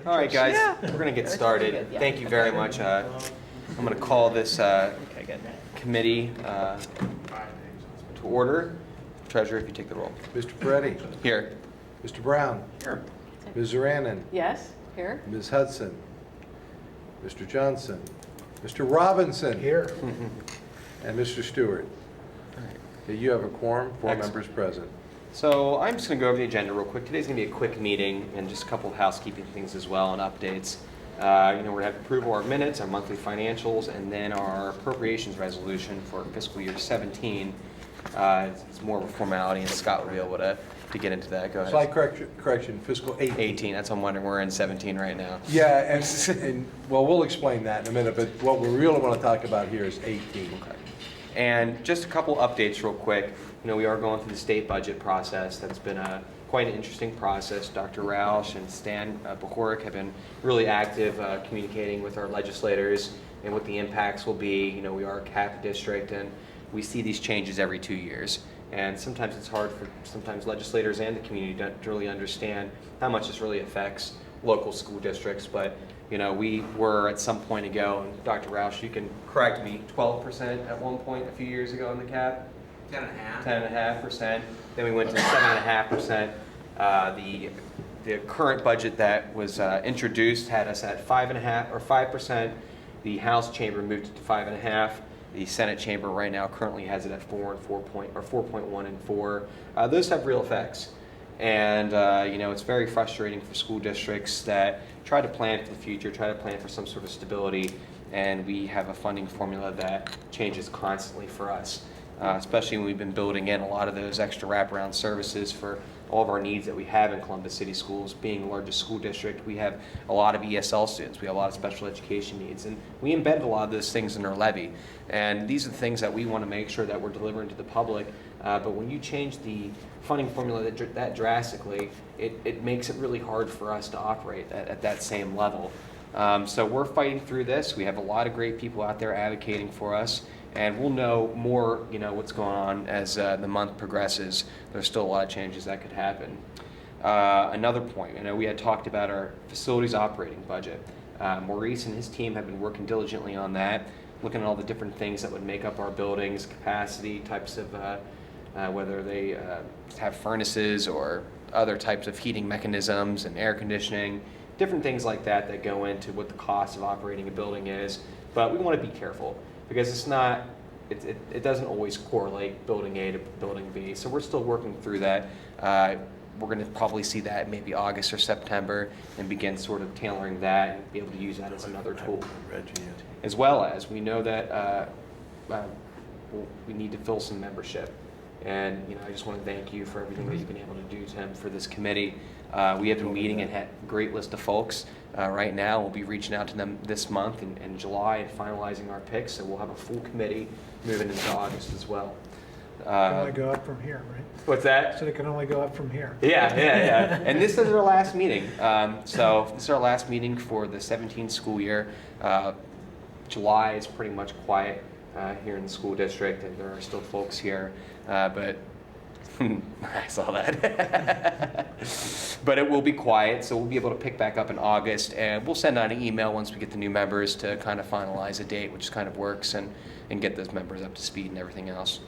All right, guys, Yeah. we're going to get started. Thank you very much. I'm going to call this committee to order. Treasurer, if you take the roll. Mr. Peretti. Here. Mr. Brown. Here. Ms. Zeranin. Yes, here. Ms. Hudson. Mr. Johnson. Mr. Robinson. Here. And Mr. Stewart. Okay, you have a quorum, four Excellent. members present. So I'm just going to go over the agenda real quick. Today's going to be a quick meeting and just a couple of housekeeping things as well and updates. We're going to have approval of our minutes, our monthly financials, and then our appropriations resolution for fiscal year 17. It's more of a formality, and Scott will be able to get into that. Go ahead. Slight correction, fiscal 18. 18. That's what I'm wondering. We're in 17 right now. Yeah, and well, we'll explain that in a minute, but what we really want to talk about here is 18. Okay. And just a couple updates real quick. We are going through the state budget process. That's been quite an interesting process. Dr. Roush and Stan Bachoric have been really active communicating with our legislators and what the impacts will be. We are a cap district, and we see these changes every 2 years. And sometimes it's hard for legislators and the community to really understand how much this really affects local school districts. But we were at some point ago, and Dr. Roush, you can correct me, 12% at one point a few years ago on the cap. 10.5%. Then we went to 7.5%. The current budget that was introduced had us at 5.5 or 5%. The House chamber moved it to 5.5. The Senate chamber right now currently has it at 4.1 and 4. Those have real effects. And it's very frustrating for school districts that try to plan for the future, try to plan for some sort of stability, and we have a funding formula that changes constantly for us, especially when we've been building in a lot of those extra wraparound services for all of our needs that we have in Columbus City Schools. Being the largest school district, we have a lot of ESL students, we have a lot of special education needs, and we embedded a lot of those things in our levy. And these are the things that we want to make sure that we're delivering to the public. But when you change the funding formula that drastically, it makes it really hard for us to operate at that same level. So we're fighting through this. We have a lot of great people out there advocating for us, and we'll know more, what's going on as the month progresses. There's still a lot of changes that could happen. Another point, we had talked about our facilities operating budget. Maurice and his team have been working diligently on that, looking at all the different things that would make up our buildings, capacity, types of whether they have furnaces or other types of heating mechanisms and air conditioning, different things like that go into what the cost of operating a building is. But we want to be careful because it doesn't always correlate building A to building B. So we're still working through that. We're going to probably see that maybe August or September and begin sort of tailoring that and be able to use that as another tool. As well as we know that we need to fill some membership. And I just want to thank you for everything that you've been able to do, Tim, for this committee. We have been meeting and had a great list of folks. Right now, we'll be reaching out to them this month in July and finalizing our picks. So we'll have a full committee moving into August as well. It can only go up from here, right? What's that? So it can only go up from here. Yeah. And this is our last meeting. So this is our last meeting for the 17 school year. July is pretty much quiet here in the school district, and there are still folks here, but I saw that. But it will be quiet, so we'll be able to pick back up in August, and we'll send out an email once we get the new members to kind of finalize a date, which kind of works, and get those members up to speed and everything else.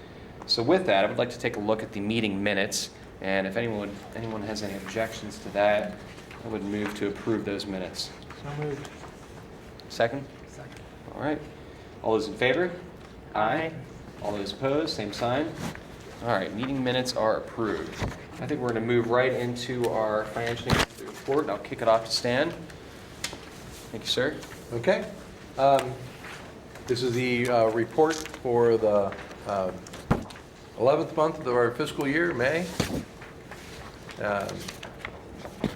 So with that, I would like to take a look at the meeting minutes, and if anyone has any objections to that, I would move to approve those minutes. So moved. Second? Second. All right. All those in favor? Aye. All those opposed, same sign. All right, meeting minutes are approved. I think we're going to move right into our financial report, and I'll kick it off to Stan. Thank you, sir. Okay. This is the report for the 11th month of our fiscal year, May. The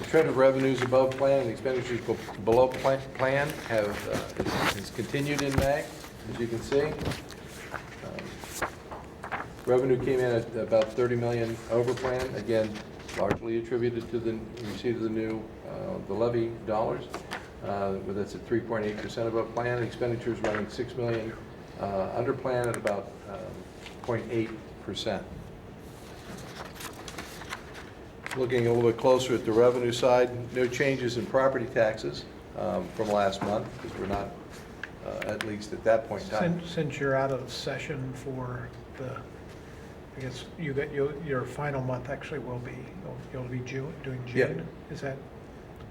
trend of revenues above plan and expenditures below plan has continued in May, as you can see. Revenue came in at about $30 million over plan, again, largely attributed to the receipt of the new the levy dollars. That's at 3.8% above plan. Expenditures running $6 million under plan at about 0.8%. Looking a little bit closer at the revenue side, no changes in property taxes from last month, because we're not, at least at that point in time. Since you're out of session for the, I guess you got, your final month actually will be, you'll be June, doing Yeah. June? Is that,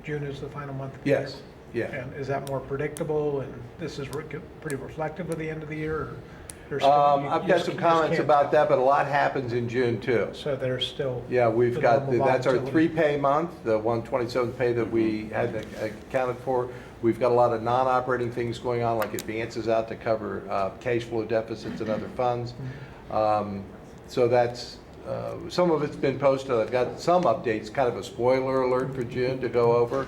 June is the final month of the year? Yes, yeah. And is that more predictable, and this is pretty reflective of the end of the year, or there's still? I've got some comments about that, but a lot happens in June too. So there's still? Yeah, we've the got, normal that's our volatility. 3-pay month, the 127th pay that we had accounted for. We've got a lot of non-operating things going on, like advances out to cover cash flow deficits and other funds. So that's, some of it's been posted. I've got some updates, kind of a spoiler alert for June to go over.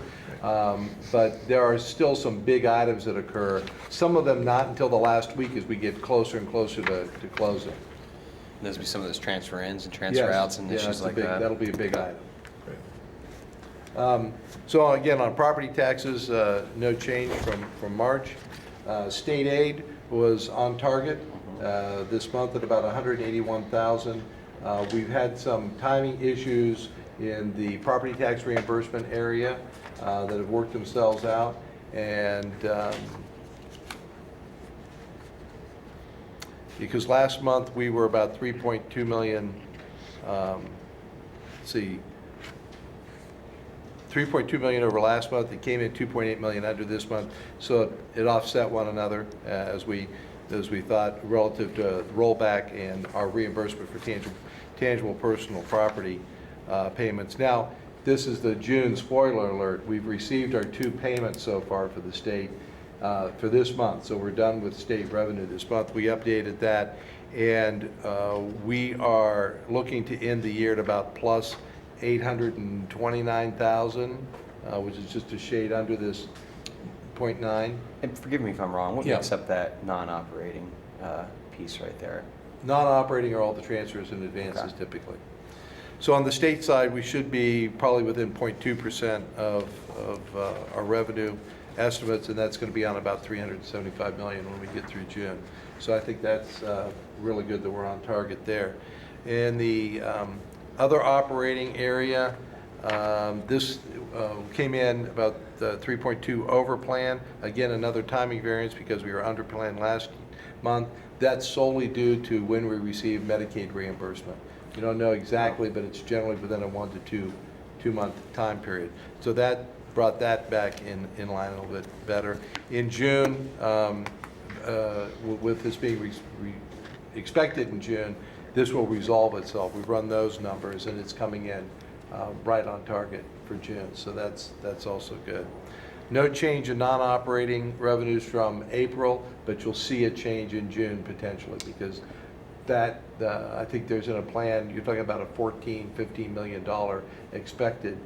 But there are still some big items that occur. Some of them not until the last week as we get closer and closer to closing. Those would be some of those transfer ins and transfer Yes, outs and yeah, issues that's a like big- that. That'll be a big item. So again, on property taxes, no change from March. State aid was on target this month at about $181,000. We've had some timing issues in the property tax reimbursement area that have worked themselves out. And because last month we were about 3.2 million, let's see, 3.2 million over last month. It came in 2.8 million under this month, so it offset one another as we thought relative to rollback and our reimbursement for tangible personal property payments. Now, this is the June spoiler alert. We've received our 2 payments so far for the state for this month, so we're done with state revenue this month. We updated that, and we are looking to end the year at about plus 829,000, which is just a shade under this 0.9. And forgive me if I'm wrong, what Yeah. makes up that non-operating piece right there? Non-operating are all the transfers and advances Okay. typically. So on the state side, we should be probably within 0.2% of our revenue estimates, and that's going to be on about 375 million when we get through June. So I think that's really good that we're on target there. And the other operating area, this came in about 3.2 over plan. Again, another timing variance because we were under plan last month. That's solely due to when we receive Medicaid reimbursement. You don't know exactly, but it's generally within a 1 to 2 month time period. So that brought that back in line a little bit better. In June, with this being expected in June, this will resolve itself. We've run those numbers, and it's coming in right on target for June, so that's also good. No change in non-operating revenues from April, but you'll see a change in June potentially, because that, I think there's in a plan, you're talking about a $14-15 million expected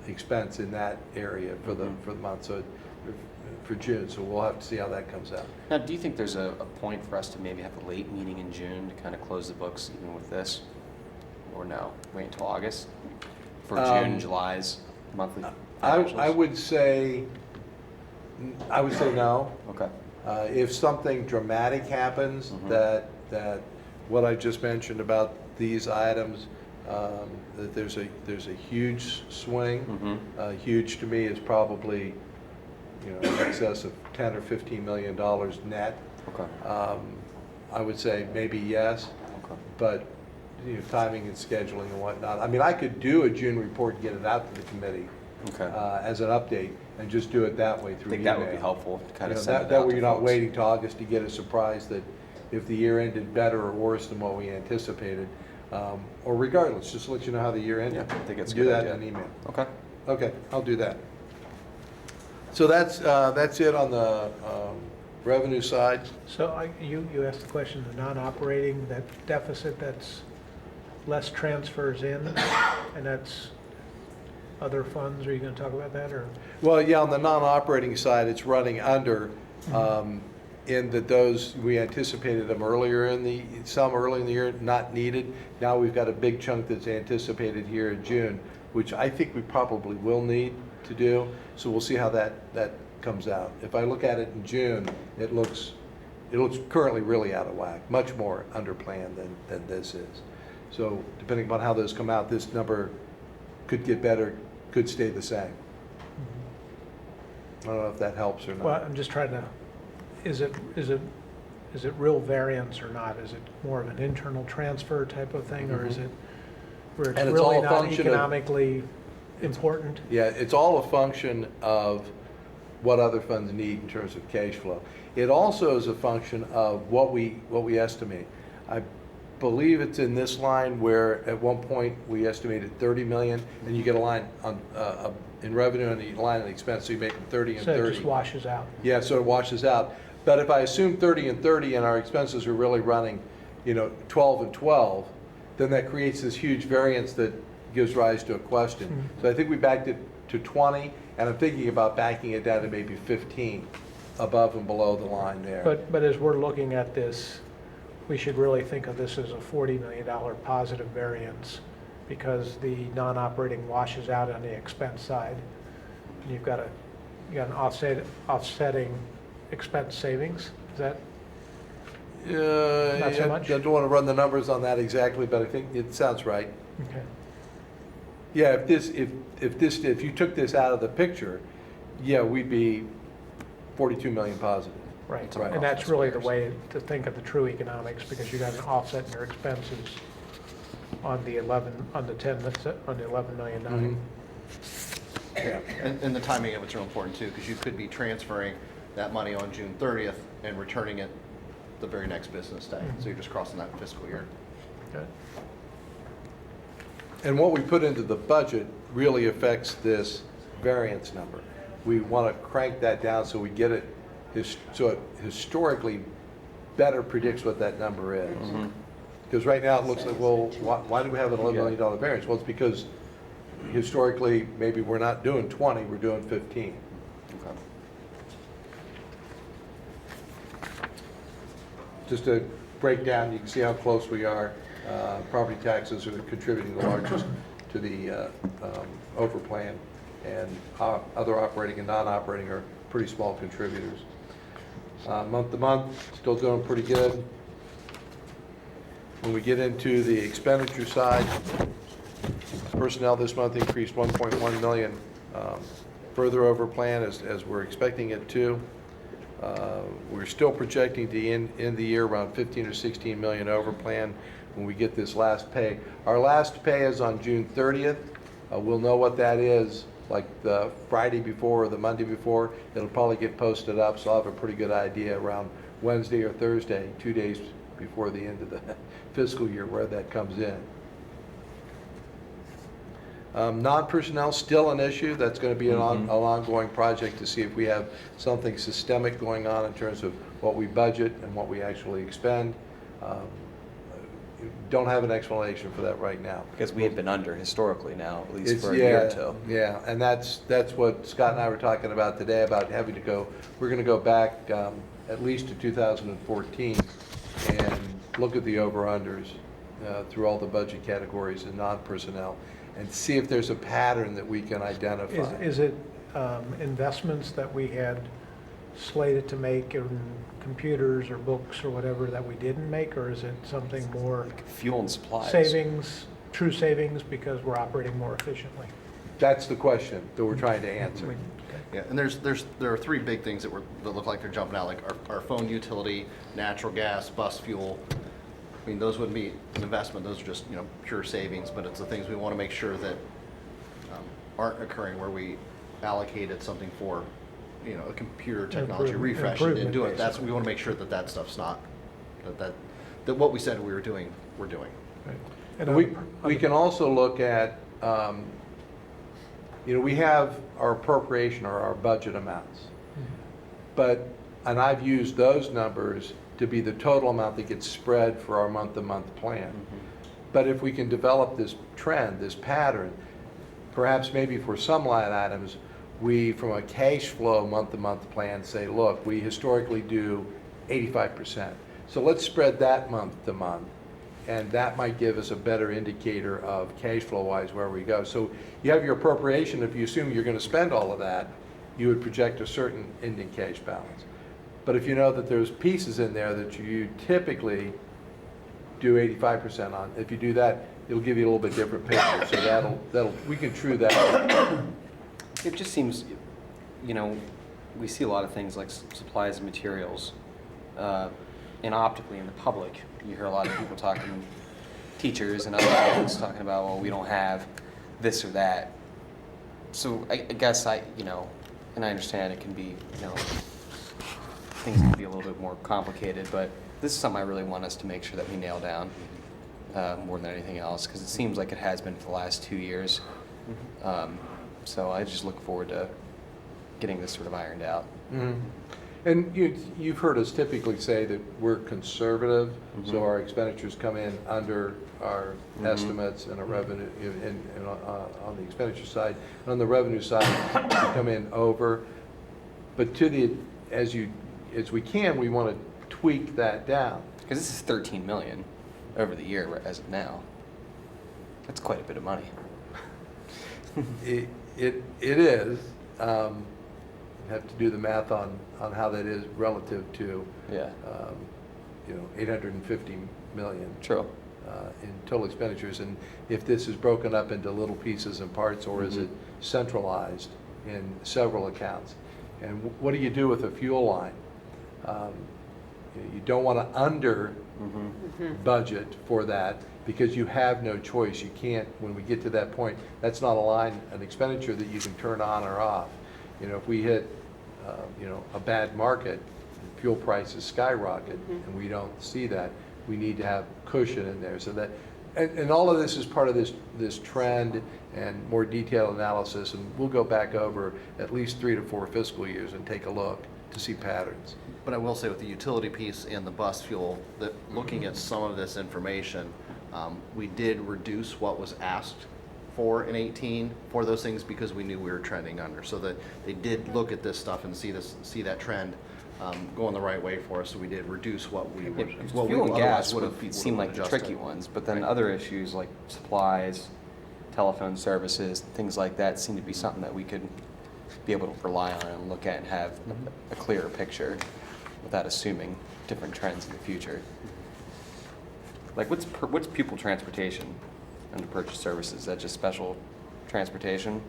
expense in that area for the month, so for June, so we'll have to see how that comes out. Now, do you think there's a point for us to maybe have a late meeting in June to kind of close the books even with this? Or no, wait until August for June and July's monthly I financials? would say no. Okay. If something dramatic happens, that what I just mentioned about these items, that there's a huge swing. Huge to me is probably, in excess of $10 or $15 million net. Okay. I would say maybe yes, Okay. but timing and scheduling and whatnot. I mean, I could do a June report and get it out to the committee Okay. as an update and just do it that way I through think email. that would be helpful to kind of You know, send it that out way to you're not folks. waiting till August to get a surprise that if the year ended better or worse than what we anticipated, or regardless, just to let you know how the year ended. Yeah, I think it's a Do good that idea. in an email. Okay. Okay, I'll do that. So that's it on the revenue side. So you asked the question, the non-operating, that deficit, that's less transfers in, and that's other funds, are you going to talk about that, or? Well, yeah, on the non-operating side, it's running under, in that those, we anticipated them earlier in the year, not needed. Now we've got a big chunk that's anticipated here in June, which I think we probably will need to do. So we'll see how that comes out. If I look at it in June, it looks currently really out of whack, much more under plan than this is. So depending upon how those come out, this number could get better, could stay the same. I don't know if that helps or not. Well, I'm just trying to, is it real variance or not? Is it more of an internal transfer type of thing, or is it where it's And it's all really a not function of- economically important? Yeah, it's all a function of what other funds need in terms of cash flow. It also is a function of what we estimate. I believe it's in this line where at one point we estimated 30 million, and you get a line on, in revenue and a line in expense, so you make them 30 and So 30. it just washes out. Yeah, so it washes out. But if I assume 30 and 30 and our expenses are really running, 12 and 12, then that creates this huge variance that gives rise to a question. So I think we backed it to 20, and I'm thinking about backing it down to maybe 15 above and below the line there. But as we're looking at this, we should really think of this as a $40 million positive variance, because the non-operating washes out on the expense side. And you got an offsetting expense savings. Is that, Not so much? I don't want to run the numbers on that exactly, but I think it sounds right. okay? Yeah, if you took this out of the picture, yeah, we'd be 42 million positive. Right, Right. and that's really the way to think of the true economics, because you got an offset in your expenses on the 11 million nine. Yeah. And the timing of it's real important too, because you could be transferring that money on June 30th and returning it the very next business day. So you're just crossing that fiscal year. Okay. And what we put into the budget really affects this variance number. We want to crank that down so we get it, so it historically better predicts what that number is. Because right now it looks like, well, why do we have an $11 million variance? Well, it's because historically, maybe we're not doing 20, we're doing 15. Okay. Just to break down, you can see how close we are. Property taxes are contributing the largest to the overplan, and other operating and non-operating are pretty small contributors. Month to month, still doing pretty good. When we get into the expenditure side, personnel this month increased 1.1 million, further over plan as we're expecting it to. We're still projecting to end the year around 15 or 16 million over plan when we get this last pay. Our last pay is on June 30th. We'll know what that is like the Friday before or the Monday before. It'll probably get posted up, so I'll have a pretty good idea around Wednesday or Thursday, 2 days before the end of the fiscal year, where that comes in. Non-personnel, still an issue. That's going to be an ongoing project to see if we have something systemic going on in terms of what we budget and what we actually expend. Don't have an explanation for that right now. Because we have been under historically now, at least It's, for a year or two. Yeah, and that's what Scott and I were talking about today, about having to go, we're going to go back at least to 2014 and look at the over-unders through all the budget categories and non-personnel and see if there's a pattern that we can identify. Is it investments that we had slated to make in computers or books or whatever that we didn't make, or is it something more Like fuel and supplies. savings, true savings because we're operating more efficiently? That's the question that we're trying to answer. Okay. Yeah, and there are three big things that look like they're jumping out, like our phone utility, natural gas, bus fuel. I mean, those wouldn't be an investment; those are just pure savings. But it's the things we want to make sure that aren't occurring where we allocated something for a computer technology refresh and didn't do it. That's we want to make sure that that stuff's not that what we said we were doing, we're doing. Right. And We can also look at, we have our appropriation or our budget amounts. And I've used those numbers to be the total amount that gets spread for our month-to-month plan. But if we can develop this trend, this pattern, perhaps maybe for some line items, we, from a cash flow month-to-month plan, say, look, we historically do 85%. So let's spread that month to month, and that might give us a better indicator of cash flow-wise where we go. So you have your appropriation. If you assume you're going to spend all of that, you would project a certain ending cash balance. But if you know that there's pieces in there that you typically do 85% on. If you do that, it'll give you a little bit different picture. So that'll we can true that. It just seems, you know, we see a lot of things like supplies and materials, and optically in the public. You hear a lot of people talking, teachers and other folks talking about, well, we don't have this or that. So I guess you know, and I understand it can be, you know, things can be a little bit more complicated, but this is something I really want us to make sure that we nail down more than anything else, because it seems like it has been for the last 2 years. So I just look forward to getting this sort of ironed out. Mhm. And you've heard us typically say that we're conservative, so our expenditures come in under our estimates and our revenue, and on the expenditure side. And on the revenue side, we come in over. But as we can, we want to tweak that down. Because this is 13 million over the year as of now. That's quite a bit of money. It is. Have to do the math on how that is relative to, Yeah. 850 million. True. In total expenditures, and if this is broken up into little pieces and parts, or is it centralized in several accounts? And what do you do with a fuel line? You don't want to under budget for that, because you have no choice. You can't, when we get to that point, that's not an expenditure that you can turn on or off. If we hit, a bad market, fuel prices skyrocket, and we don't see that, we need to have cushion in there, so that, and all of this is part of this trend and more detailed analysis, and we'll go back over at least 3 to 4 fiscal years and take a look to see patterns. But I will say with the utility piece and the bus fuel, that looking at some of this information, we did reduce what was asked for in 18 for those things, because we knew we were trending under. So that they did look at this stuff and see that trend going the right way for us. So we did reduce what we would. Fuel and gas would seem like the tricky ones, but then other issues like supplies, telephone services, things like that seem to be something that we could be able to rely on and look at and have a clearer picture without assuming different trends in the future. Like what's pupil transportation under purchase services? Is that just special transportation?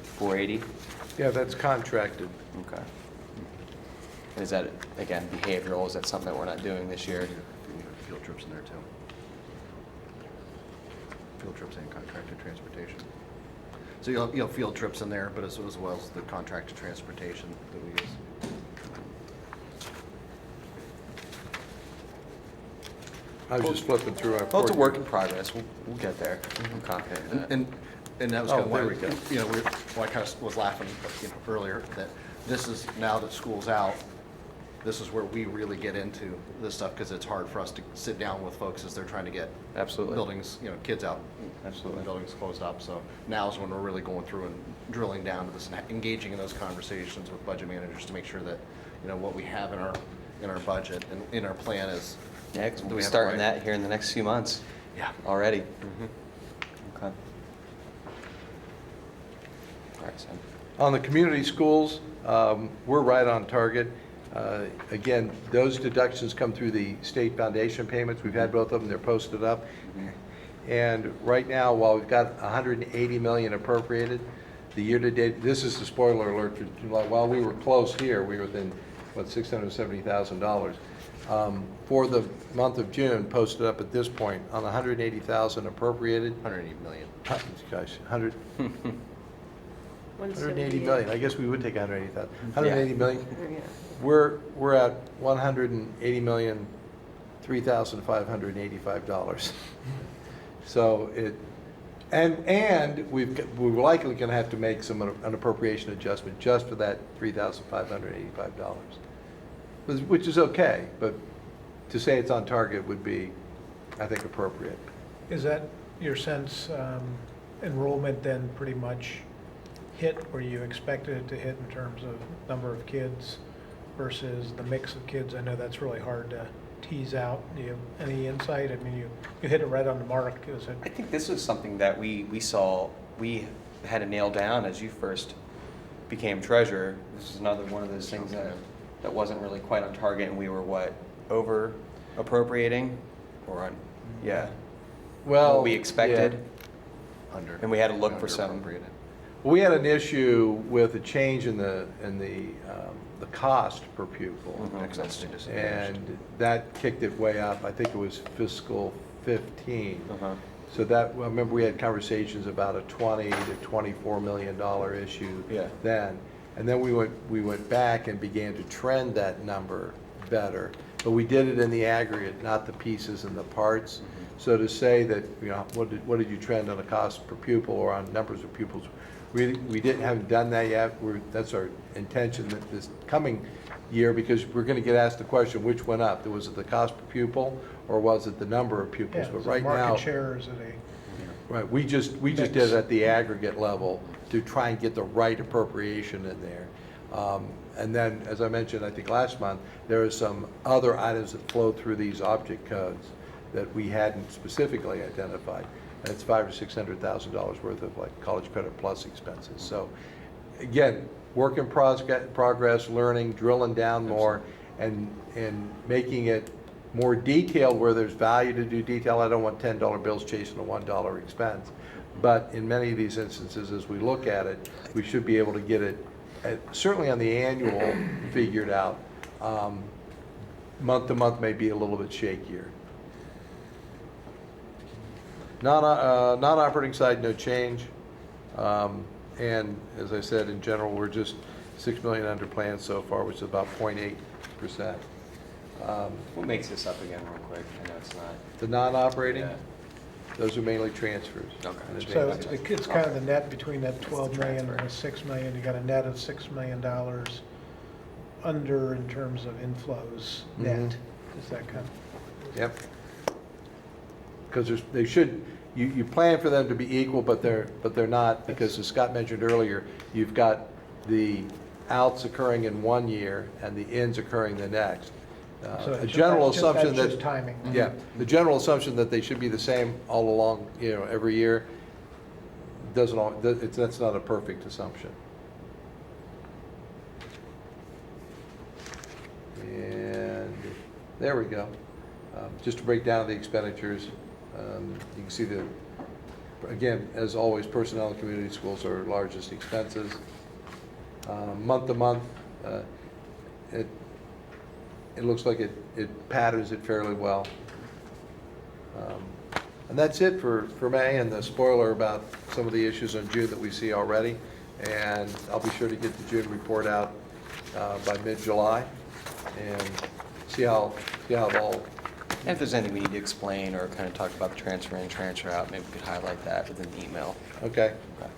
480? Yeah, that's contracted. Okay. And is that, again, behavioral? Is that something that we're not doing this year? Field trips in there too. Field trips and contracted transportation. So you'll have field trips in there, but as well as the contracted transportation that we use. I was just flipping through our. Well, it's a work in progress. We'll get there. I'm confident in that. And that was Oh, kind of why there we, we go. why I kind of was laughing, earlier, that this is, now that school's out, this is where we really get into this stuff, because it's hard for us to sit down with folks as they're trying to get Absolutely. buildings, kids out. Absolutely. Buildings closed up. So now's when we're really going through and drilling down to this and engaging in those conversations with budget managers to make sure that, what we have in our budget and in our plan is. Yeah, because do we'll we be have starting the right- that here in the next few months Yeah. already. Okay. All right, Sam. On the community schools, we're right on target. Again, those deductions come through the state foundation payments. We've had both of them, they're posted up. And right now, while we've got 180 million appropriated, the year-to-date, this is the spoiler alert for July, while we were close here, we were within, $670,000. For the month of June, posted up at this point, on 180,000 appropriated, 180 million. gosh, 180 million, I guess we would take 180,000. 180 million, we're at 180 million, $3,585. So we're likely going to have to make an appropriation adjustment just for that $3,585, which is okay, but to say it's on target would be, I think, appropriate. Is that your sense, enrollment then pretty much hit where you expected it to hit in terms of number of kids versus the mix of kids? I know that's really hard to tease out. Do you have any insight? I mean, you hit it right on the mark. Is it? I think this was something that we had to nail down as you first became treasurer. This is another one of those things that wasn't really quite on target, and we were over appropriating or on, yeah. Well, What we expected, yeah. Under. and we had to look for some. Under-appropriated. We had an issue with a change in the cost per pupil. Mhm. Excess and disadvantaged. And that kicked it way up. I think it was fiscal 15. Uh-huh. So that, I remember we had conversations about a $20 to $24 million issue Yeah. then. And then we went back and began to trend that number better. But we did it in the aggregate, not the pieces and the parts. So to say that, what did you trend on a cost per pupil or on numbers of pupils? We haven't done that yet. That's our intention that this coming year, because we're going to get asked the question, which went up? Was it the cost per pupil or was it the number of pupils? Yeah, But is it right now, market share, is it a? right, we just did it at the aggregate level to try and get the right appropriation in there. And then, as I mentioned, I think last month, there are some other items that flow through these object codes that we hadn't specifically identified. And it's $500,000 or $600,000 worth of like College Credit Plus expenses. So again, work in progress, learning, drilling down more, and making it more detailed where there's value to do detail. I don't want $10 bills chasing a $1 expense. But in many of these instances, as we look at it, we should be able to get it, certainly on the annual, figured out. Month to month may be a little bit shakier. Non-operating side, no change. And as I said, in general, we're just 6 million under plan so far, which is about 0.8%. What makes this up again real quick? I know it's not. The non-operating, Yeah. those are mainly transfers. Okay. And So advances. it's kind of the net between that It's the 12 million and transfer. the 6 million. You got a net of $6 million under in terms of inflows net. Mhm. Is that kind of? Yep. Because they should, you plan for them to be equal, but they're not, because as Scott mentioned earlier, you've got the outs occurring in one year and the ins occurring the next. So A general that's just- assumption That's just that, timing. yeah, the general assumption that they should be the same all along, every year, that's not a perfect assumption. And there we go. Just to break down the expenditures, you can see again, as always, personnel and community schools are our largest expenses. Month to month, it looks like it patterns it fairly well. And that's it for May, and the spoiler about some of the issues in June that we see already. And I'll be sure to get the June report out by mid-July and see how it all. And if there's anything we need to explain or kind of talk about the transfer in, transfer out, maybe we could highlight that within the email. Okay, Okay.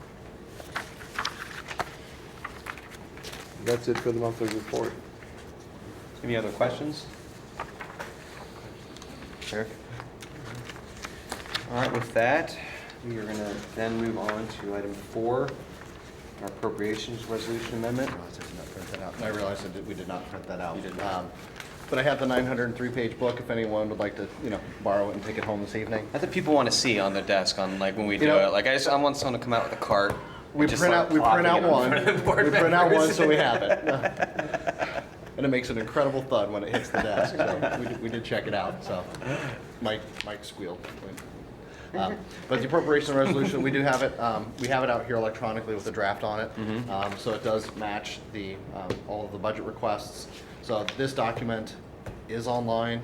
that's it for the monthly report. Any other questions? Eric? All right, with that, we are going to then move on to item 4, our appropriations resolution amendment. I realized I did not print that out. I realized that we did not print that out. You did not. But I have the 903-page book if anyone would like to, borrow it and take it home this evening. I think people want to see on the desk on like when we do You know- it. Like I want someone to come out with a cart. We and just print start out, we plopping print out it on one. front of the board We print out members. one so we have it. And it makes an incredible thud when it hits the desk, so we did check it out, so. Mike squealed. But the appropriation resolution, we do have it, we have it out here electronically with a draft on it. So it does match all of the budget requests. So this document is online,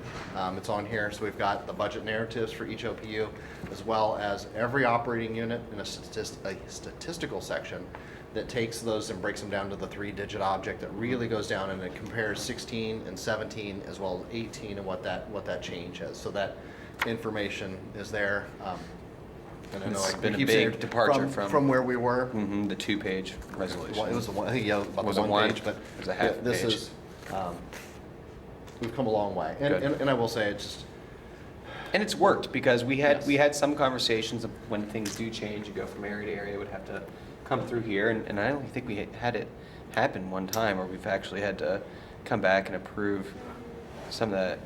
it's on here, so we've got the budget narratives for each OPU, as well as every operating unit in a statistical section that takes those and breaks them down to the 3-digit object that really goes down and it compares 16 and 17 as well as 18 and what that change is. So that information is there. And I know It's I been a keep big saying departure from where we were. Mm-hmm, the 2-page resolution. It was the one, I think, yeah, about Was the it one one? page, but It was a half this page. is, we've come a long way. And, Good. and I will say, it's just, And it's worked because we Yes. had some conversations of when things do change, you go from area to area, it would have to come through here. And I don't think we had it happen one time where we've actually had to come back and approve some of the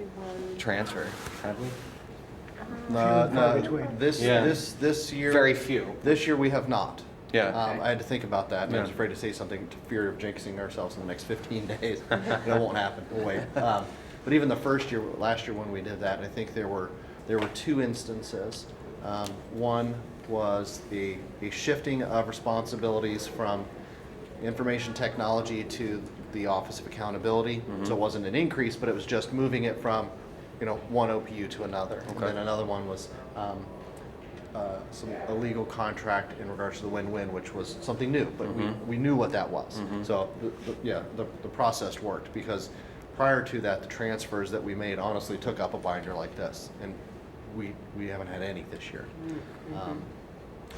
transfer, have we? far between. this year. Very few. This year we have not. Yeah. I had to think about that, and I was Yeah. afraid to say something to fear of jinxing ourselves in the next 15 days. It won't happen, we'll wait. But even the first year, last year when we did that, I think there were there were two instances. One was a shifting of responsibilities from information technology to the Office of Accountability. So it wasn't an increase, but it was just moving it from, one OPU to another. And then another one was a legal contract in regards to the win-win, which was something new, but we knew what that was. So the process worked, because prior to that, the transfers that we made honestly took up a binder like this, and we haven't had any this year.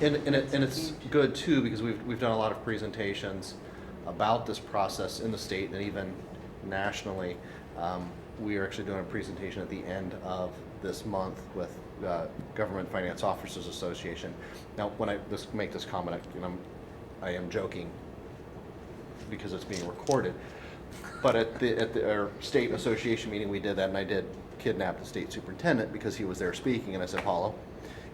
And it's good too, because we've done a lot of presentations about this process in the state and even nationally. We are actually doing a presentation at the end of this month with Government Finance Officers Association. Now, when I make this comment, I am joking because it's being recorded. But at our state association meeting, we did that, and I did kidnap the state superintendent because he was there speaking, and I said, Paulo,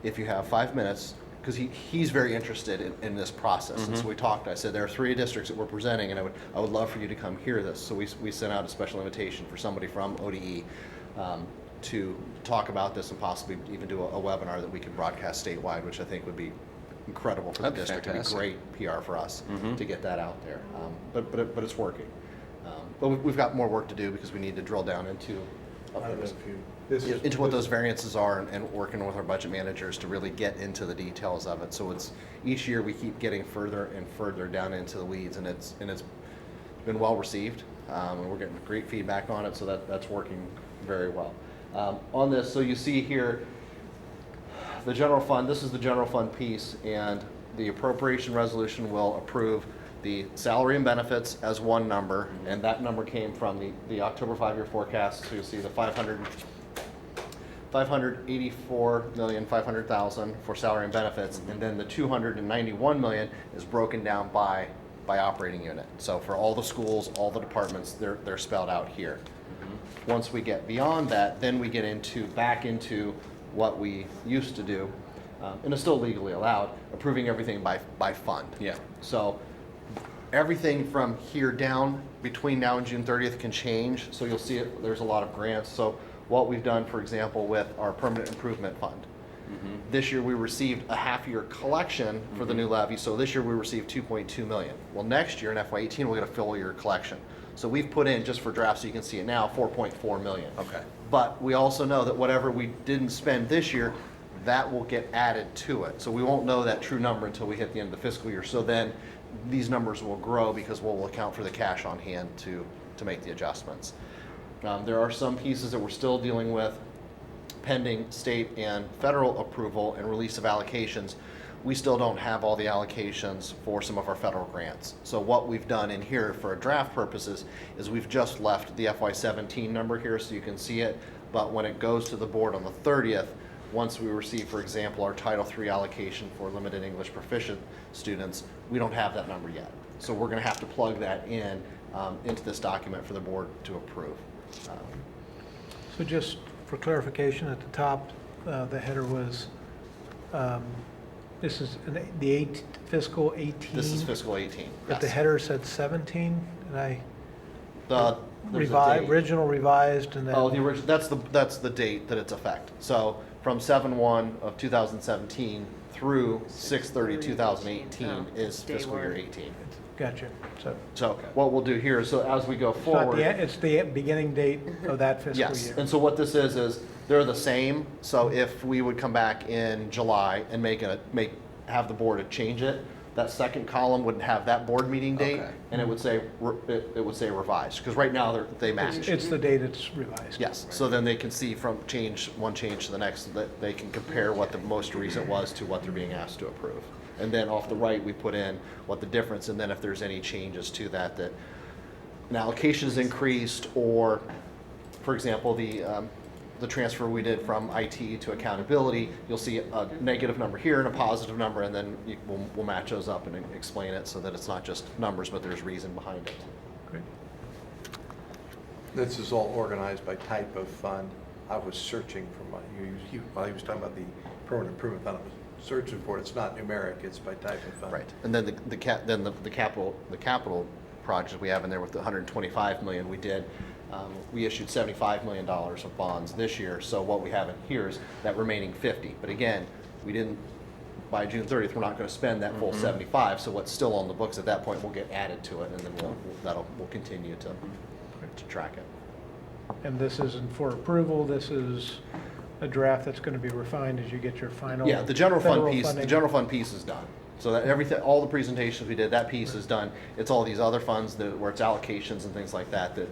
if you have 5 minutes, because he's very interested in this process. And so we talked. I said, there are 3 districts that we're presenting, and I would love for you to come hear this. So we sent out a special invitation for somebody from ODE to talk about this and possibly even do a webinar that we could broadcast statewide, which I think would be incredible for the That'd be district. It'd be fantastic. great PR for us to get that out there. But it's working. But we've got more work to do, because we need to drill down into what those variances are, and working with our budget managers to really get into the details of it. So it's each year we keep getting further and further down into the weeds, and it's been well received, and we're getting great feedback on it. So that's working very well. On this, so you see here the general fund. This is the general fund piece, and the appropriation resolution will approve the salary and benefits as one number, and that number came from the October 5-year forecast. So you'll see the $584,500,000 for salary and benefits, and then the $291 million is broken down by operating unit. So for all the schools, all the departments, they're spelled out here. Once we get beyond that, then we get back into what we used to do, and it's still legally allowed, approving everything by fund. Yeah. So everything from here down between now and June 30th can change. So you'll see there's a lot of grants. So what we've done, for example, with our permanent improvement fund. This year we received a half-year collection for the new levy. So this year we received $2.2 million. Well, next year in FY18 we'll get a full year collection. So we've put in, just for draft so you can see it now, $4.4 million. Okay. But we also know that whatever we didn't spend this year, that will get added to it. So we won't know that true number until we hit the end of the fiscal year. So then these numbers will grow, because we'll account for the cash on hand to make the adjustments. There are some pieces that we're still dealing with pending state and federal approval and release of allocations. We still don't have all the allocations for some of our federal grants. So what we've done in here for draft purposes is we've just left the FY17 number here so you can see it. But when it goes to the board on the 30th, once we receive, for example, our Title III allocation for limited English proficient students, we don't have that number yet. So we're going to have to plug that into this document for the board to approve. So just for clarification, at the top, the header was, this is the fiscal 18? This is fiscal 18. But the yes. header said 17, and I, There's a revised, date. original revised, and then. Oh, the original. That's the date that it's effect. So from 7/1 of 2017 through 6/30/2018 is Day fiscal year one. 18. Gotcha. So what we'll do here is, so as we go It's not forward. it's the beginning date of that fiscal year. Yes, and so what this is they're the same. So if we would come back in July and have the board change it, that second column would have that board meeting date, Okay. and it would say revised, because right now they match. It's the date it's revised. Yes, so then they can see from one change to the next, that they can compare what the most recent was to what they're being asked to approve. And then off the right, we put in what the difference, and then if there's any changes to that an allocation is increased, or, for example, the transfer we did from IT to accountability, you'll see a negative number here and a positive number, and then we'll match those up and explain it so that it's not just numbers, but there's reason behind it. Great. This is all organized by type of fund. I was searching for while he was talking about the permanent improvement fund, I was searching for it. It's not numeric, it's by type of fund. Right, and then the capital project we have in there with the $125 million we did, We issued $75 million of bonds this year, so what we have in here is that remaining 50. But again, we didn't, by June 30th, we're not going to spend that full 75, so what's still on the books at that point will get added to it, and then we'll continue to track it. And this isn't for approval, this is a draft that's going to be refined as you get your final Yeah, the general fund federal piece, the funding. general fund piece is done. So that everything, all the presentations we did, that piece is done. It's all these other funds that, where it's allocations and things like that, that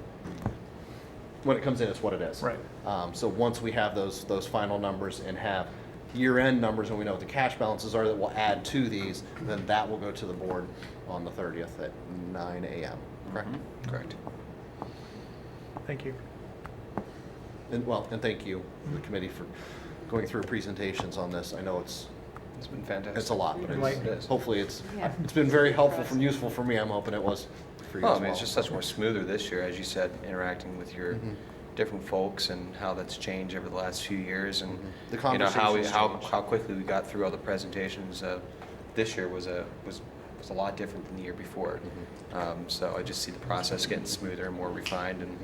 when it comes in, it's what it is. Right. So once we have those final numbers and have year-end numbers and we know what the cash balances are that we'll add to these, then that will go to the board on the 30th at 9 a.m. Correct? Correct. Thank you. And thank you, the committee, for going through presentations on this. I know it's It's been fantastic. a lot, but Enlightening. it's, hopefully it's Yeah. been very helpful and useful for me. I'm hoping it was for you Oh, as I mean, well. it's just such more smoother this year, as you said, interacting with your Mhm. different folks and how that's changed over the last few years, and The you know how conversations changed. how quickly we got through all the presentations. This year was a lot different than the year before. So I just see the process getting smoother and more refined, and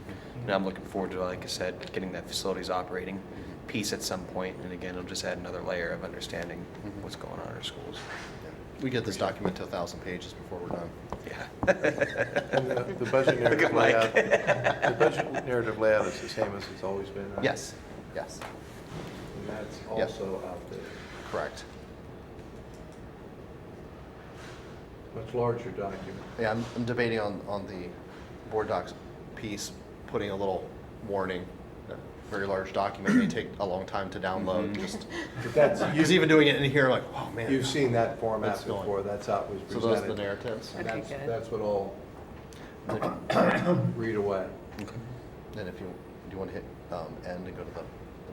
I'm looking forward to, like I said, getting that facilities operating piece at some point. And again, it'll just add another layer of understanding what's going on in our schools. We get this document to 1,000 pages before we're done. Yeah. And the budget Look narrative at Mike. layout, the budget narrative layout is the same as it's always been, right? Yes, yes, And that's Yep. also out there. correct. Much larger document. Yeah, I'm debating on the board docs piece, putting a little warning. A very large document may take a long time to download, just, But that's, because even doing it in here, like, oh, man. you've seen that format It's going. before, that's how it was So presented. those are the narratives. And Okay, that's, good. that's what I'll read away. Then if you want to hit end and go to the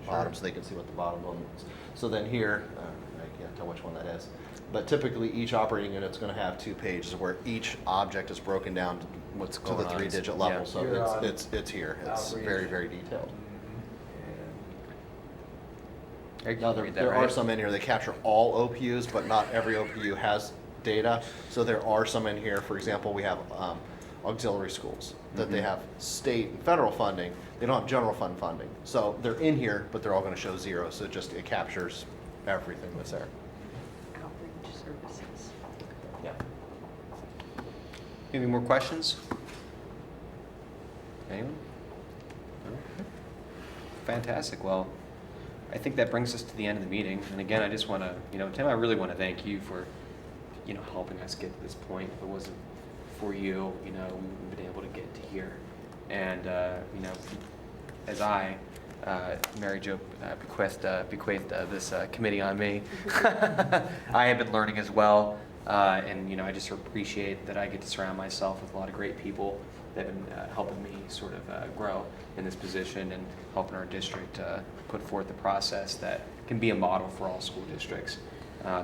bottom so they can see what the bottom one is. So then here, I can't tell which one that is, but typically each operating unit's going to have 2 pages where each object is broken down to What's the going on. 3-digit level. Yeah. So You're on it's here. It's outreach. very, very detailed. I can Now, read that, there are right? some in here that capture all OPUs, but not every OPU has data. So there are some in here, for example, we have auxiliary schools, that they have state and federal funding. They don't have general fund funding. So they're in here, but they're all going to show 0. So it captures everything that's there. Outreach services. Yeah. Any more questions? Anyone? No? Fantastic. Well, I think that brings us to the end of the meeting. And again, I just want to, Tim, I really want to thank you for, helping us get to this point. If it wasn't for you, we wouldn't been able to get to here. And, as Mary Jo bequeathed this committee on me, I have been learning as well. And, I just appreciate that I get to surround myself with a lot of great people that have been helping me sort of grow in this position and helping our district put forth a process that can be a model for all school districts.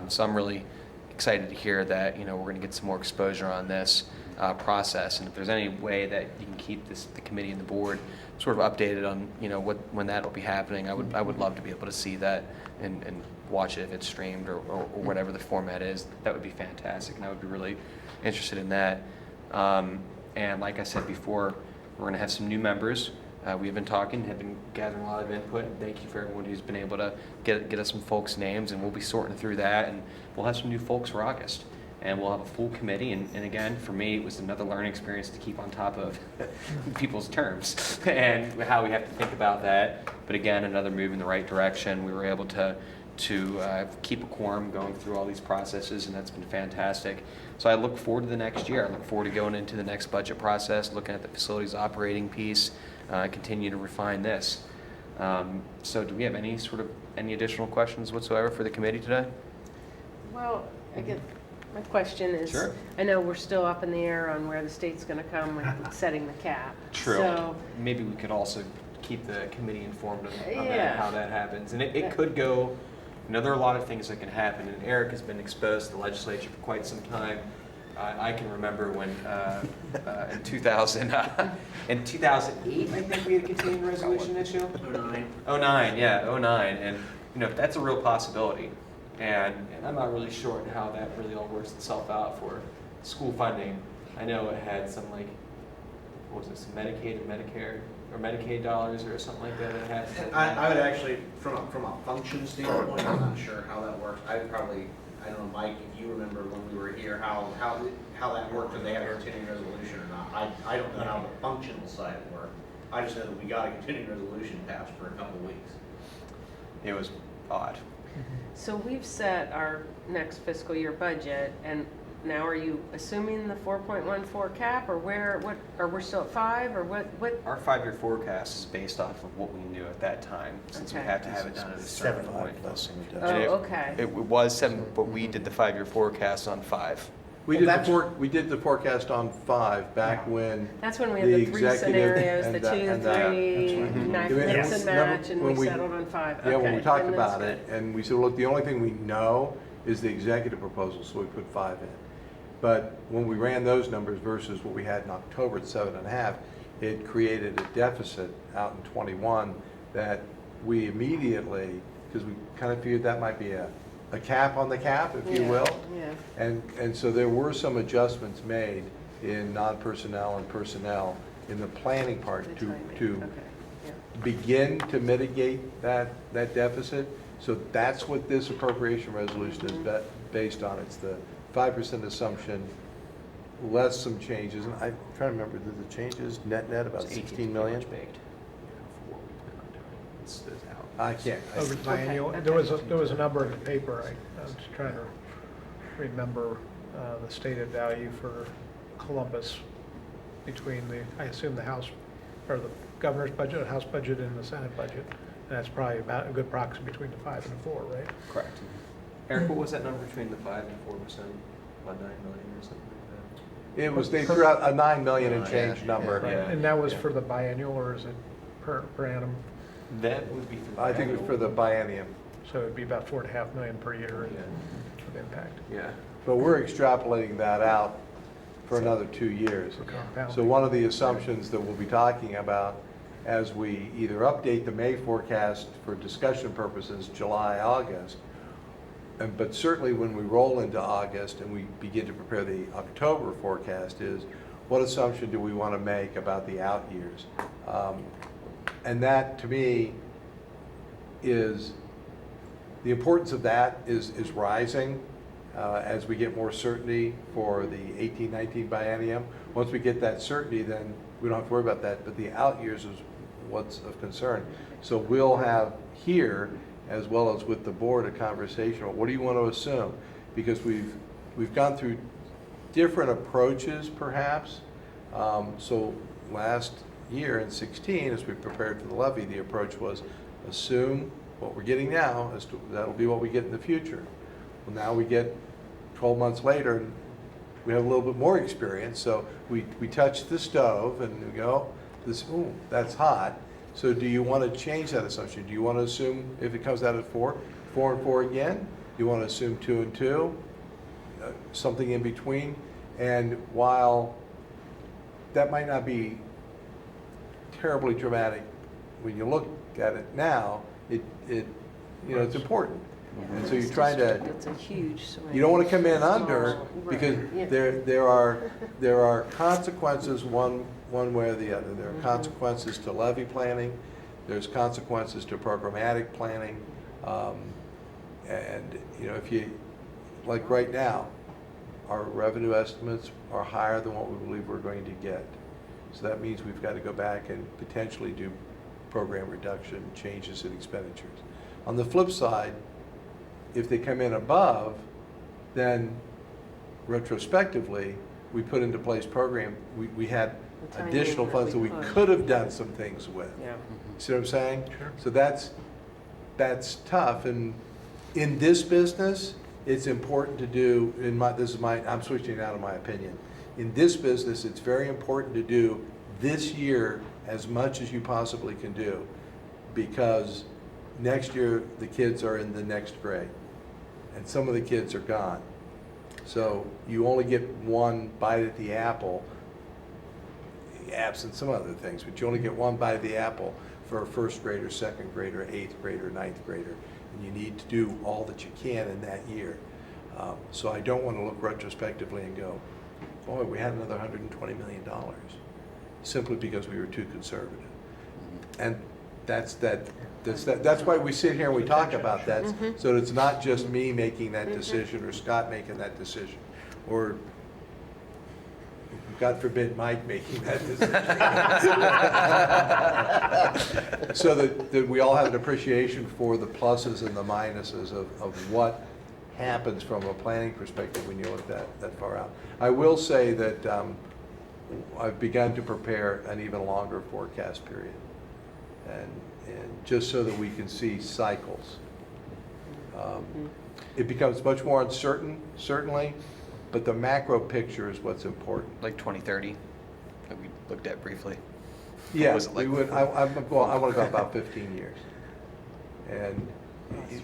So I'm really excited to hear that, we're going to get some more exposure on this process. And if there's any way that you can keep the committee and the board sort of updated on, when that will be happening, I would love to be able to see that and watch it if it's streamed or whatever the format is. That would be fantastic, and I would be really interested in that. And like I said before, we're going to have some new members. We've been talking, have been gathering a lot of input, and thank you for everyone who's been able to get us some folks' names, and we'll be sorting through that, and we'll have some new folks for August. And we'll have a full committee, and again, for me, it was another learning experience to keep on top of people's terms and how we have to think about that. But again, another move in the right direction. We were able to keep a quorum going through all these processes, and that's been fantastic. So I look forward to the next year. I look forward to going into the next budget process, looking at the facilities operating piece, continue to refine this. So do we have any additional questions whatsoever for the committee today? Well, I guess my question is, Sure. I know we're still up in the air on where the state's going to come with setting the cap. So, Maybe we could also keep the committee informed on that, Yeah. how that happens. And it could go, there are a lot of things that can happen. And Eric has been exposed to the legislature for quite some time. I can remember when in 2000, in 2008, I think we had a continuing resolution issue. 09, yeah, 09. And, that's a real possibility. And I'm not really sure how that really all works itself out for school funding. I know it had some what was it, some Medicaid and Medicare or Medicaid dollars or something like that that has? I would actually, from a function standpoint, I'm not sure how that works. I don't know, Mike, if you remember when we were here, how that worked, if they had a continuing resolution or not. I don't know how the functional side worked. I just know that we got a continuing resolution passed for a couple of weeks. It was odd. So we've set our next fiscal year budget, and now are you assuming the 4.14 cap, or or we're still at 5, or what? Our 5-year forecast is based off of what we knew at that time, since we Okay. have to have it done at a certain point. Oh, And okay. It was 7, but we did the 5-year forecast on 5. We Well, did that's- we did the forecast on 5 back when. That's when we had the 3 executive scenarios, the and 2, that- and that. 3, That's right. mix Yes. and match, and When we we- settled on 5. Yeah, when Okay, we talked then that's about it, good. and we said, look, the only thing we know is the executive proposal, so we put 5 in. But when we ran those numbers versus what we had in October at 7.5, it created a deficit out in 21 that we immediately, because we kind of figured that might be a cap on the cap, if you Yeah, will. Yeah. And so there were some adjustments made in non-personnel and personnel in the planning part The to timing. Okay, yeah. begin to mitigate that deficit. So that's what this appropriation resolution is based on. It's the 5% assumption, less some changes. And I'm trying to remember, did the changes net about 16 million? I can't. Over biennial, Okay. there was a number in the paper, I was trying to remember the stated value for Columbus between I assume the House, or the governor's budget, House budget and the Senate budget. And that's probably about a good proxy between the 5 and the 4, right? Correct. Eric, what was that number between the 5 and 4%? About 9 million or something like It was, they threw out a 9 million and change Yeah. number. Yeah. And that was for the biennial, or is it per annum? that? That would be for. I think it was for the biennium. So it'd be about 4.5 million per year of impact Yeah. But we're extrapolating that out for another 2 years. for compounding. So one of the assumptions that we'll be talking about as we either update the May forecast for discussion purposes, July, August, but certainly when we roll into August and we begin to prepare the October forecast is, what assumption do we want to make about the out years? And that, to me, is, the importance of that is rising as we get more certainty for the 18-19 biennium. Once we get that certainty, then we don't have to worry about that, but the out years is what's of concern. So we'll have here, as well as with the board, a conversation about what do you want to assume? Because we've gone through different approaches, perhaps. So last year in 16, as we prepared for the levy, the approach was assume what we're getting now, that'll be what we get in the future. Well, now we get 12 months later, and we have a little bit more experience, so we touch the stove and we go, ooh, that's hot. So do you want to change that assumption? Do you want to assume if it comes out at 4 and 4 again? Do you want to assume 2 and 2? Something in between? And while that might not be terribly dramatic, when you look at it now, it's important. And so you're trying to, It's a huge swing. you don't want to come in under, Small, because right, yeah. there are consequences one way or the other. There are consequences to levy planning, there's consequences to programmatic planning. And, if you, like right now, our revenue estimates are higher than what we believe we're going to get. So that means we've got to go back and potentially do program reduction, changes in expenditures. On the flip side, if they come in above, then retrospectively, we put into place program, we had The timing additional that funds that we we put. could have done some things with. Yeah. See what I'm saying? Sure. So that's tough, and in this business, it's important to do, I'm switching out of my opinion. In this business, it's very important to do this year as much as you possibly can do, because next year, the kids are in the next grade, and some of the kids are gone. So you only get one bite at the apple, absent some other things, but you only get one bite of the apple for a first grader, second grader, eighth grader, ninth grader, and you need to do all that you can in that year. So I don't want to look retrospectively and go, boy, we had another $120 million, simply because we were too conservative. And that's why we sit here and we talk about that, so that it's not just me making that decision or Scott making that decision, or God forbid Mike making that decision. So that we all have an appreciation for the pluses and the minuses of what happens from a planning perspective when you look that far out. I will say that I've begun to prepare an even longer forecast period, and just so that we can see cycles. It becomes much more uncertain, certainly, but the macro picture is what's important. Like 2030, that we looked at briefly. Yeah, was it like we would, I want to go about 15 years. And,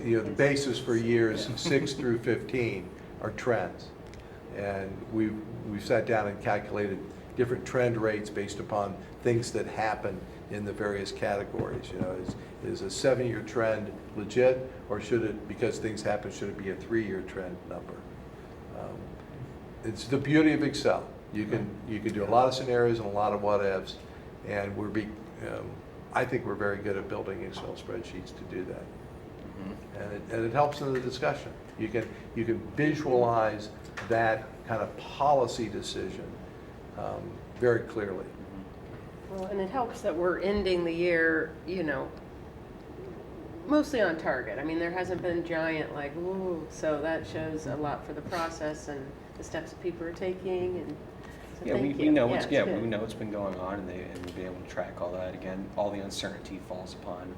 you know, the basis for years 6 through 15 are trends. And we've sat down and calculated different trend rates based upon things that happen in the various categories. You know, is a 7-year trend legit, or should it, because things happen, should it be a 3-year trend number? It's the beauty of Excel. You can do a lot of scenarios and a lot of what ifs, and I think we're very good at building Excel spreadsheets to do that. And it helps in the discussion. You can visualize that kind of policy decision very clearly. Well, and it helps that we're ending the year, mostly on target. I mean, there hasn't been giant like, ooh, so that shows a lot for the process and the steps that people are taking, and so Yeah, thank we you. know Yeah, what's, it's yeah, good. we know what's been going on, and we'll be able to track all that. Again, all the uncertainty falls upon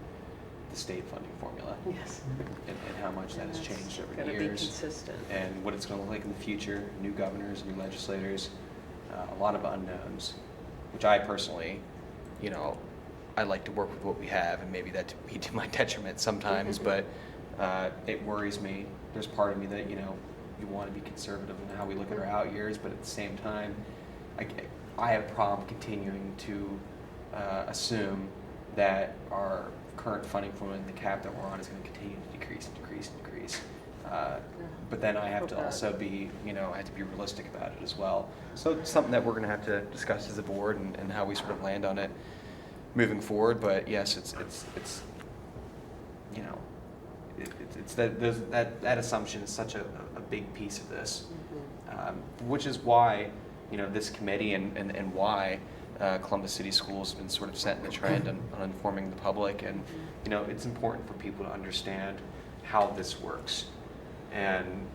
the state funding formula Yes. and how much that has changed over the Gonna be years. consistent. And what it's gonna look like in the future, new governors, new legislators, a lot of unknowns, which I personally, I like to work with what we have, and maybe that to be to my detriment sometimes, but it worries me. There's part of me that, you want to be conservative in how we look at our out years, but at the same time, I have a problem continuing to assume that our current funding formula and the cap that we're on is going to continue to decrease and decrease and decrease. But then I have Hope to not. also be, I have to be realistic about it as well. So it's something that we're going to have to discuss as a board and how we sort of land on it moving forward. But yes, it's that assumption is such a big piece of this, which is why this committee and why Columbus City Schools have been sort of setting the trend on informing the public, and it's important for people to understand how this works, and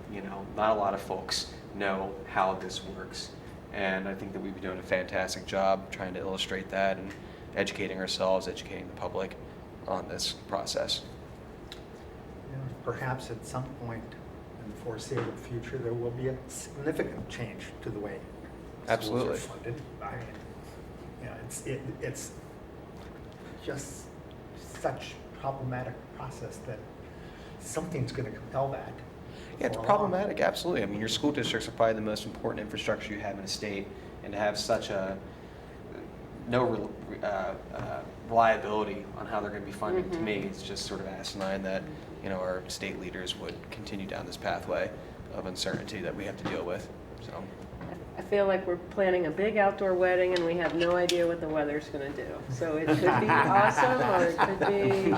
not a lot of folks know how this works, and I think that we've been doing a fantastic job trying to illustrate that and educating ourselves, educating the public on this process. Perhaps at some point in the foreseeable future, there will be a significant change to the way Absolutely. schools are funded. I mean, it's just such a problematic process that something's going to compel that. Yeah, it's before long. problematic, absolutely. I mean, your school districts are probably the most important infrastructure you have in a state, and to have such no reliability on how they're going to be funded, to me, it's just sort of asinine that, our state leaders would continue down this pathway of uncertainty that we have to deal with, so. I feel like we're planning a big outdoor wedding and we have no idea what the weather's gonna do. So it could be awesome, or it could be,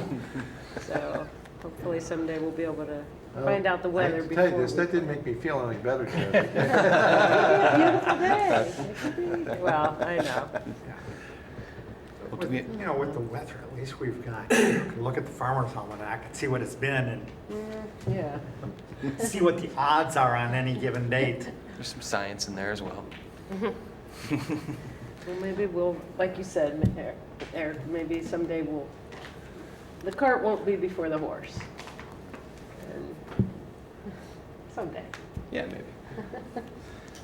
so hopefully someday we'll be able to find out the weather I have to before. tell you this, that we- didn't make me feel any better, Jeremy. It could be a beautiful day. It could be- Well, I know. Well, do we- With the weather, at least we've got, you can look at the farmer's almanac and see what it's been Yeah. and see what the odds are on any given date. There's some science in there as well. Well, maybe we'll, like you said, Eric, maybe someday the cart won't be before the horse. And someday. Yeah, maybe.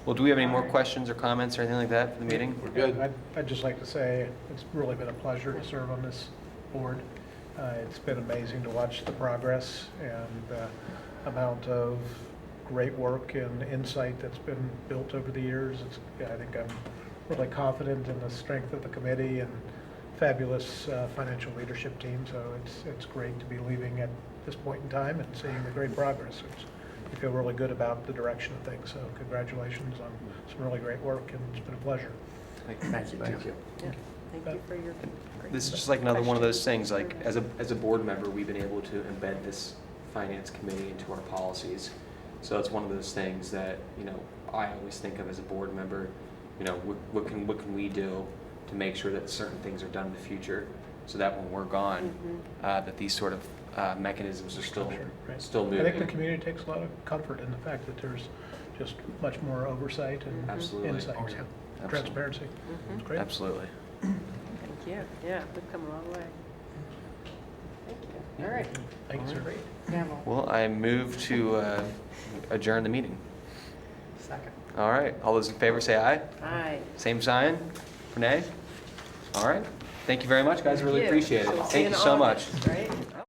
Well, do we have any more questions or comments or anything like that for the meeting? We're good. I'd just like to say it's really been a pleasure to serve on this board. It's been amazing to watch the progress and the amount of great work and insight that's been built over the years. I think I'm really confident in the strength of the committee and fabulous financial leadership team. So it's great to be leaving at this point in time and seeing the great progress. I feel really good about the direction of things. So congratulations on some really great work, and it's been a pleasure. Thank you. Thank you. Yeah. Thank you for your. This is just like another one of those things, like, as a board member, we've been able to embed this finance committee into our policies. So it's one of those things that, you know, I always think of as a board member, you know, what can we do to make sure that certain things are done in the future, so that when we're gone, that these sort of mechanisms are still, Sure, right. still I moving. think the community takes a lot of comfort in the fact that there's just much more oversight and Absolutely. insight, Oh, yeah. Absolutely. transparency. It's great. Absolutely. Thank you. Yeah, we've come a long way. Thank you. All right. Thank you, sir. Yeah, well, Well, I move to adjourn the meeting. Second. All right, all those in favor say aye. aye. Same sign, Renee? All right, thank you very much, guys, really Thank you. appreciate So it. we'll see Thank in you so much. August, Right?